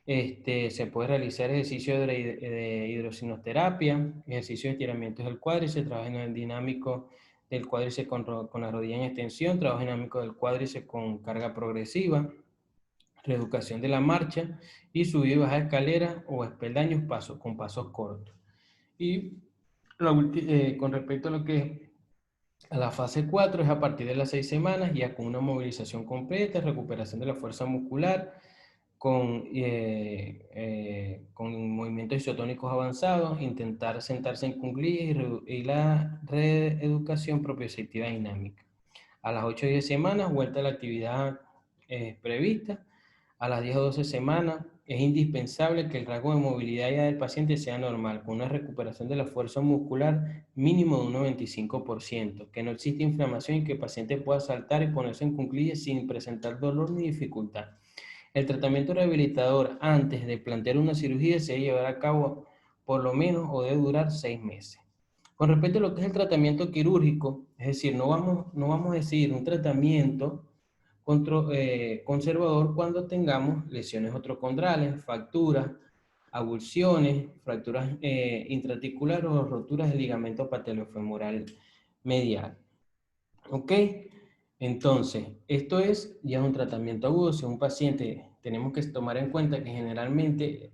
se puede realizar ejercicio de hidrosinoterapia, ejercicio de estiramientos del cuádriceps, trabajo en el dinámico del cuádriceps con la rodilla en extensión, trabajo dinámico del cuádriceps con carga progresiva, reeducación de la marcha y subir y bajar escaleras o peldaños con pasos cortos. Y con respecto a lo que es la fase 4 es a partir de las 6 semanas, ya con una movilización completa, recuperación de la fuerza muscular, con movimientos isotónicos avanzados, intentar sentarse en cuclillas y la reeducación propioceptiva dinámica. A las 8 o 10 semanas, vuelta a la actividad prevista. A las 10 o 12 semanas, es indispensable que el rango de movilidad ya del paciente sea normal, con una recuperación de la fuerza muscular mínimo de un 95%, que no existe inflamación y que el paciente pueda saltar y ponerse en cuclillas sin presentar dolor ni dificultad. El tratamiento rehabilitador antes de plantear una cirugía se debe llevar a cabo por lo menos o debe durar 6 meses. Con respecto a lo que es el tratamiento quirúrgico, es decir, no vamos a decir un tratamiento conservador cuando tengamos lesiones otrocondrales, fracturas, avulsiones, fracturas intraarticulares o roturas del ligamento patelofemoral medial. ¿Ok? Entonces, esto es ya un tratamiento agudo. Si un paciente, tenemos que tomar en cuenta que generalmente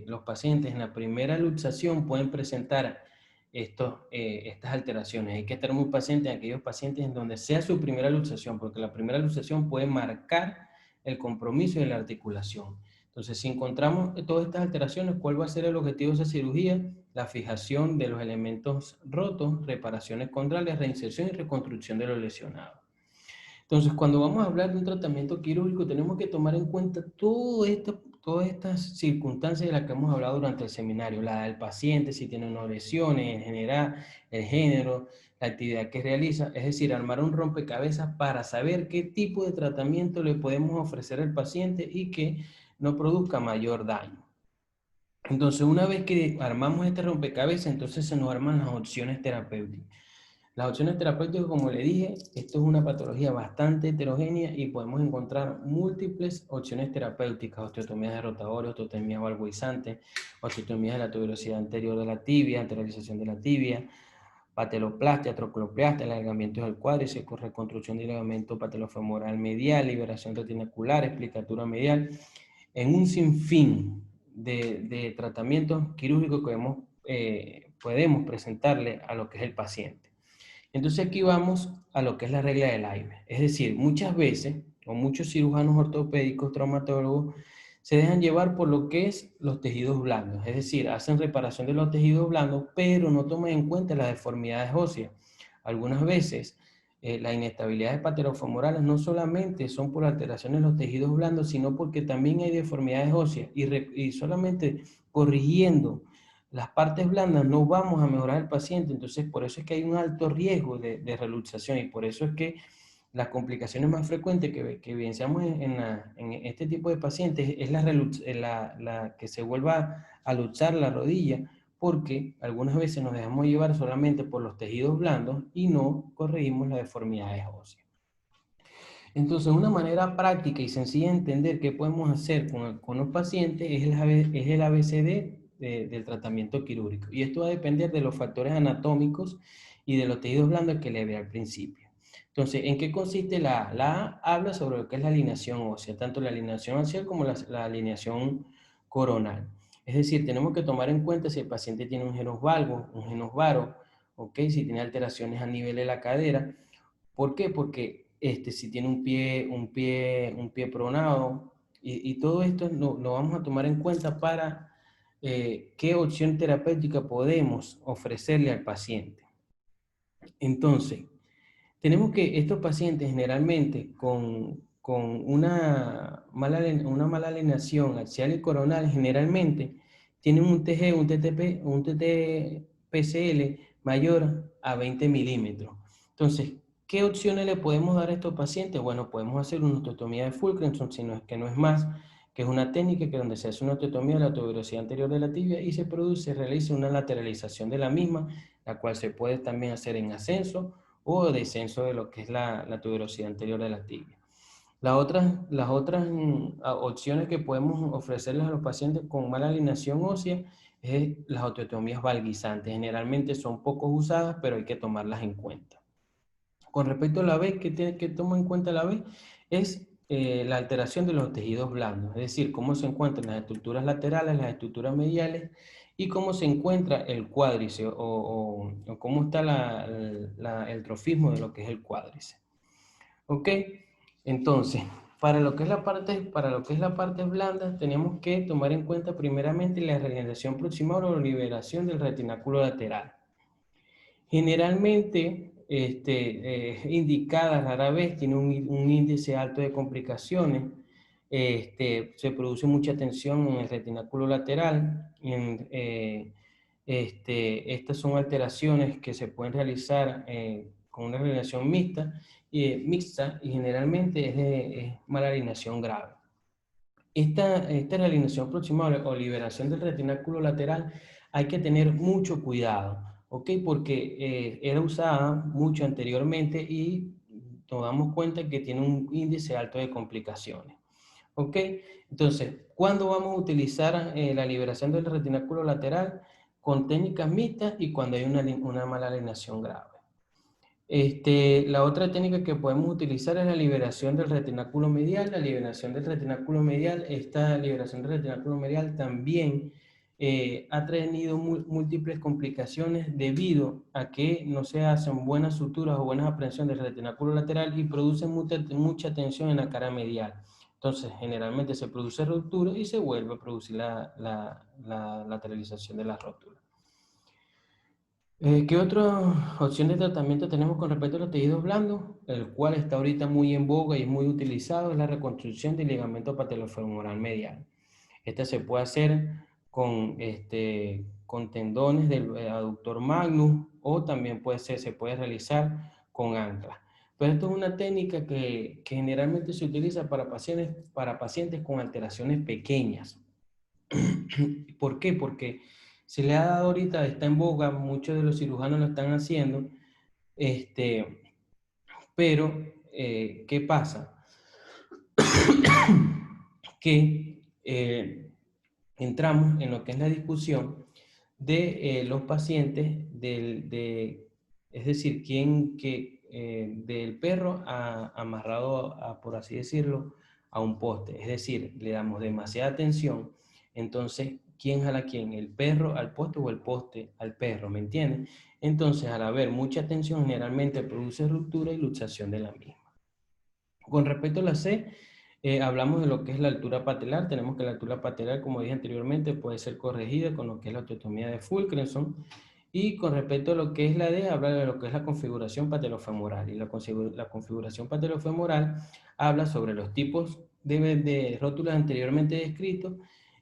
los pacientes en la primera luxación pueden presentar estas alteraciones. Hay que estar muy paciente en aquellos pacientes en donde sea su primera luxación, porque la primera luxación puede marcar el compromiso de la articulación. Entonces, si encontramos todas estas alteraciones, ¿cuál va a ser el objetivo de esa cirugía? La fijación de los elementos rotos, reparaciones condrales, reinserción y reconstrucción de los lesionados. Entonces, cuando vamos a hablar de un tratamiento quirúrgico, tenemos que tomar en cuenta todas estas circunstancias de las que hemos hablado durante el seminario, la del paciente, si tiene unas lesiones, en general, el género, la actividad que realiza, es decir, armar un rompecabezas para saber qué tipo de tratamiento le podemos ofrecer al paciente y que no produzca mayor daño. Entonces, una vez que armamos este rompecabezas, entonces se nos arman las opciones terapéuticas. Las opciones terapéuticas, como le dije, esto es una patología bastante heterogénea y podemos encontrar múltiples opciones terapéuticas: osteotomía de rotadores, osteotomía valvuizante, osteotomía de la tuberosidad anterior de la tibia, anteralización de la tibia, pateloplastia, trocloplastia, alargamiento del cuádriceps, reconstrucción del ligamento patelofemoral medial, liberación retinacular, explicatura medial, en un sinfín de tratamientos quirúrgicos que podemos presentarle a lo que es el paciente. Entonces aquí vamos a lo que es la regla del AIME. Es decir, muchas veces, o muchos cirujanos ortopédicos, traumatólogos, se dejan llevar por lo que es los tejidos blandos. Es decir, hacen reparación de los tejidos blandos, pero no toman en cuenta las deformidades óseas. Algunas veces, las inestabilidades patelofemorales no solamente son por alteraciones en los tejidos blandos, sino porque también hay deformidades óseas. Y solamente corrigiendo las partes blandas no vamos a mejorar el paciente. Entonces por eso es que hay un alto riesgo de reluxación, y por eso es que las complicaciones más frecuentes que evidenciamos en este tipo de pacientes es la que se vuelva a luxar la rodilla, porque algunas veces nos dejamos llevar solamente por los tejidos blandos y no corregimos las deformidades óseas. Entonces, una manera práctica y sencilla de entender qué podemos hacer con los pacientes es el ABCD del tratamiento quirúrgico. Y esto va a depender de los factores anatómicos y de los tejidos blandos que le ve al principio. Entonces, ¿en qué consiste la A? La A habla sobre lo que es la alineación ósea, tanto la alineación axial como la alineación coronal. Es decir, tenemos que tomar en cuenta si el paciente tiene un genus valgo, un genus varo, ¿okay? Si tiene alteraciones a nivel de la cadera. ¿Por qué? Porque si tiene un pie pronado, y todo esto lo vamos a tomar en cuenta para qué opción terapéutica podemos ofrecerle al paciente. Entonces, tenemos que estos pacientes generalmente con una mala alineación axial y coronal, generalmente tienen un TG, un TTP, un TTPCL mayor a 20 milímetros. Entonces, ¿qué opciones le podemos dar a estos pacientes? Bueno, podemos hacer una osteotomía de Fulcrenson, que no es más, que es una técnica que donde se hace una osteotomía de la tuberosidad anterior de la tibia y se realiza una lateralización de la misma, la cual se puede también hacer en ascenso o descenso de lo que es la tuberosidad anterior de la tibia. Las otras opciones que podemos ofrecerles a los pacientes con mala alineación ósea es las osteotomías valguizantes. Generalmente son poco usadas, pero hay que tomarlas en cuenta. Con respecto a la B, ¿qué toma en cuenta la B? Es la alteración de los tejidos blandos, es decir, cómo se encuentran las estructuras laterales, las estructuras mediales, y cómo se encuentra el cuádriceps o cómo está el trofismo de lo que es el cuádriceps. ¿Ok? Entonces, para lo que es la parte blanda, tenemos que tomar en cuenta primeramente la regeneración proximal o liberación del retináculo lateral. Generalmente, indicada rara vez, tiene un índice alto de complicaciones. Se produce mucha tensión en el retináculo lateral. Estas son alteraciones que se pueden realizar con una alineación mixta, y generalmente es mala alineación grave. Esta realineación proximal o liberación del retináculo lateral hay que tener mucho cuidado, ¿ok? Porque era usada mucho anteriormente y nos damos cuenta que tiene un índice alto de complicaciones, ¿ok? Entonces, ¿cuándo vamos a utilizar la liberación del retináculo lateral? Con técnicas mixtas y cuando hay una mala alineación grave. La otra técnica que podemos utilizar es la liberación del retináculo medial. La liberación del retináculo medial, esta liberación del retináculo medial también ha tenido múltiples complicaciones debido a que no se hacen buenas suturas o buenas aprehensiones del retináculo lateral y producen mucha tensión en la cara medial. Entonces, generalmente se produce ruptura y se vuelve a producir la lateralización de la ruptura. ¿Qué otra opción de tratamiento tenemos con respecto a los tejidos blandos? El cual está ahorita muy en boga y es muy utilizado, es la reconstrucción del ligamento patelofemoral medial. Esta se puede hacer con tendones del aductor magnus, o también se puede realizar con anclas. Pero esto es una técnica que generalmente se utiliza para pacientes con alteraciones pequeñas. ¿Por qué? Porque se le ha dado ahorita, está en boga, muchos de los cirujanos lo están haciendo, Pero, ¿qué pasa? Que entramos en lo que es la discusión de los pacientes, es decir, del perro amarrado, por así decirlo, a un poste. Es decir, le damos demasiada atención. Entonces, ¿quién jala a quién? ¿El perro al poste o el poste al perro? ¿Me entienden? Entonces, al haber mucha tensión, generalmente produce ruptura y luxación de la misma. Con respecto a la C, hablamos de lo que es la altura patelar. Tenemos que la altura patelar, como dije anteriormente, puede ser corregida con lo que es la osteotomía de Fulcrenson. Y con respecto a lo que es la D, habla de lo que es la configuración patelofemoral. Y la configuración patelofemoral habla sobre los tipos de rótulas anteriormente descritos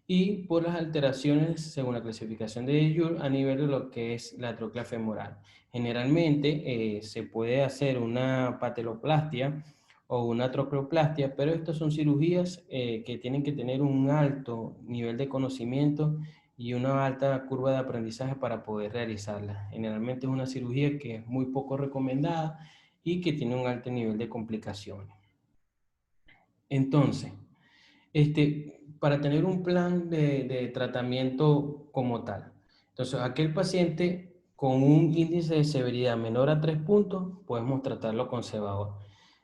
y por las alteraciones, según la clasificación de Yule, a nivel de lo que es la trocla femoral. Generalmente se puede hacer una pateloplastia o una trocleoplastia, pero estas son cirugías que tienen que tener un alto nivel de conocimiento y una alta curva de aprendizaje para poder realizarla. Generalmente es una cirugía que es muy poco recomendada y que tiene un alto nivel de complicaciones. Entonces, para tener un plan de tratamiento como tal. Entonces, aquel paciente con un índice de severidad menor a 3 puntos, podemos tratarlo conservador.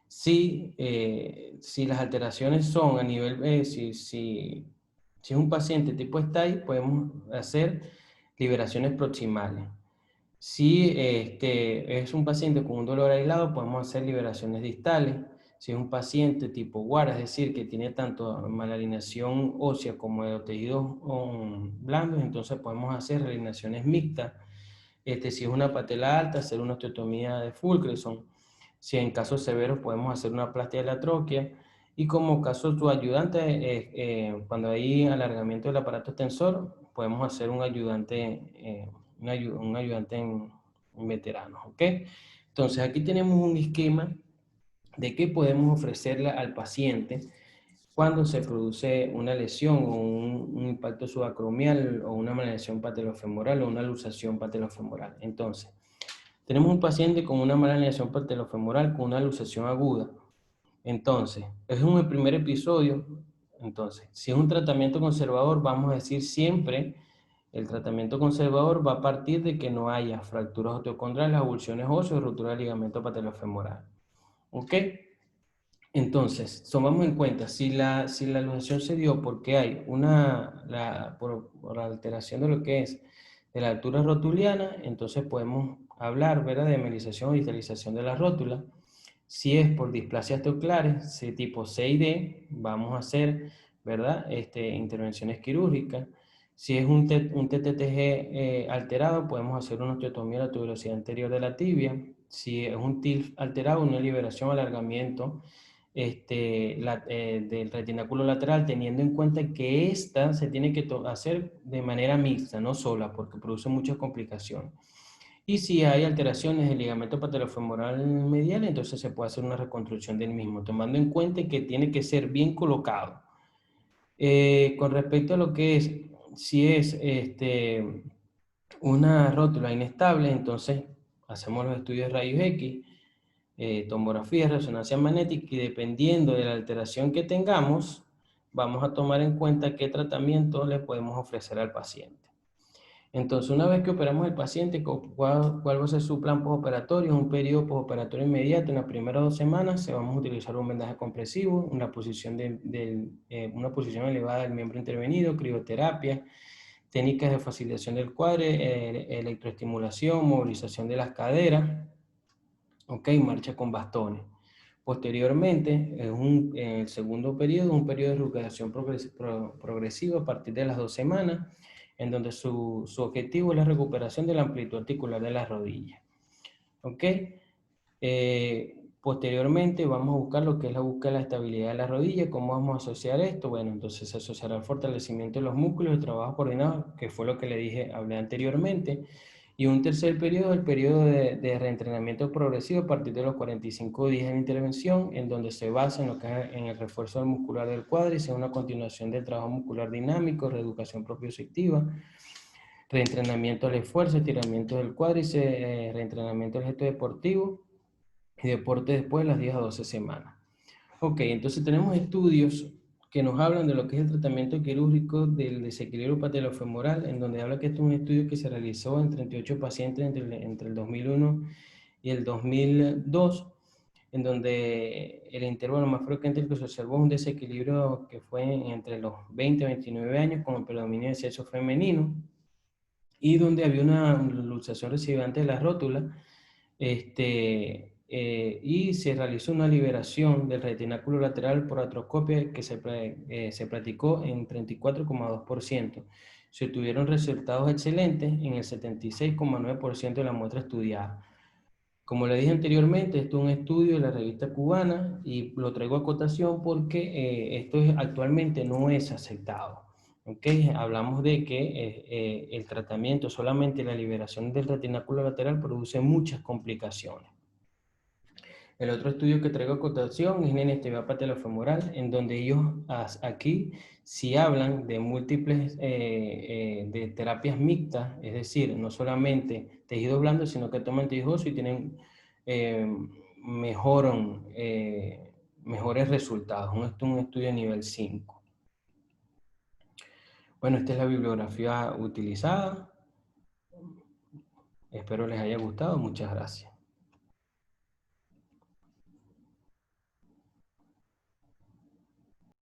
Si las alteraciones son a nivel, si es un paciente tipo STAI, podemos hacer liberaciones proximales. Si es un paciente con un dolor aislado, podemos hacer liberaciones distales. Si es un paciente tipo WAR, es decir, que tiene tanto malalineación ósea como de tejidos blandos, entonces podemos hacer realineaciones mixtas. Si es una patela alta, hacer una osteotomía de Fulcrenson. Si en casos severos podemos hacer una plastia de la tróquea. Y como caso subayudante, cuando hay alargamiento del aparato extensor, podemos hacer un ayudante, un ayudante en veteranos, ¿ok? Entonces aquí tenemos un esquema de qué podemos ofrecerle al paciente cuando se produce una lesión o un impacto subacromial o una malalineación patelofemoral o una luxación patelofemoral. Entonces, tenemos un paciente con una malalineación patelofemoral con una luxación aguda. Entonces, es un primer episodio. Entonces, si es un tratamiento conservador, vamos a decir siempre, el tratamiento conservador va a partir de que no haya fracturas osteocondrales, avulsiones óseas o ruptura del ligamento patelofemoral. ¿Ok? Entonces, tomamos en cuenta, si la luxación se dio porque hay por alteración de lo que es de la altura rotuliana, entonces podemos hablar, ¿verdad?, de emelización o distalización de la rótula. Si es por displasias osteoclares, si tipo C y D, vamos a hacer, ¿verdad?, intervenciones quirúrgicas. Si es un TTTG alterado, podemos hacer una osteotomía de la tuberosidad anterior de la tibia. Si es un TILF alterado, una liberación o alargamiento del retináculo lateral, teniendo en cuenta que esta se tiene que hacer de manera mixta, no sola, porque produce muchas complicaciones. Y si hay alteraciones del ligamento patelofemoral medial, entonces se puede hacer una reconstrucción del mismo, tomando en cuenta que tiene que ser bien colocado. Con respecto a lo que es, si es una rótula inestable, entonces hacemos los estudios de rayos X, tomografía, resonancia magnética, y dependiendo de la alteración que tengamos, vamos a tomar en cuenta qué tratamiento le podemos ofrecer al paciente. Entonces, una vez que operamos al paciente, ¿cuál va a ser su plan postoperatorio? Un periodo postoperatorio inmediato. En las primeras 2 semanas se vamos a utilizar un vendaje compresivo, una posición elevada del miembro intervenido, crioterapia, técnicas de facilitación del cuadre, electroestimulación, movilización de las caderas, ok, marcha con bastones. Posteriormente, en el segundo periodo, un periodo de recuperación progresiva a partir de las 2 semanas, en donde su objetivo es la recuperación de la amplitud articular de la rodilla. ¿Ok? Posteriormente vamos a buscar lo que es la búsqueda de la estabilidad de la rodilla. ¿Cómo vamos a asociar esto? Bueno, entonces se asociará al fortalecimiento de los músculos, el trabajo coordinado, que fue lo que le dije, hablé anteriormente. Y un tercer periodo, el periodo de reentrenamiento progresivo a partir de los 45 días de intervención, en donde se basa en lo que es en el refuerzo muscular del cuádriceps, una continuación del trabajo muscular dinámico, reeducación propioceptiva, reentrenamiento del esfuerzo, estiramiento del cuádriceps, reentrenamiento del gesto deportivo y deporte después de las 10 a 12 semanas. Ok, entonces tenemos estudios que nos hablan de lo que es el tratamiento quirúrgico del desequilibrio patelofemoral, en donde habla que esto es un estudio que se realizó en 38 pacientes entre el 2001 y el 2002, en donde el intervalo más frecuente que se observó es un desequilibrio que fue entre los 20 y 29 años con el predominio del sexo femenino, y donde había una luxación recibante de la rótula, y se realizó una liberación del retináculo lateral por artroscopia que se practicó en 34,2%. Se obtuvieron resultados excelentes en el 76,9% de la muestra estudiada. Como le dije anteriormente, esto es un estudio de la revista cubana y lo traigo a cotación porque actualmente no es aceptado. ¿Okay? Hablamos de que el tratamiento, solamente la liberación del retináculo lateral, produce muchas complicaciones. El otro estudio que traigo a cotación es en esteatopatía patelofemoral, en donde ellos aquí sí hablan de múltiples de terapias mixtas, es decir, no solamente tejidos blandos, sino que toman tejido óseo y tienen eh, mejores resultados. Esto es un estudio de nivel 5. Bueno, esta es la bibliografía utilizada. Espero les haya gustado. Muchas gracias.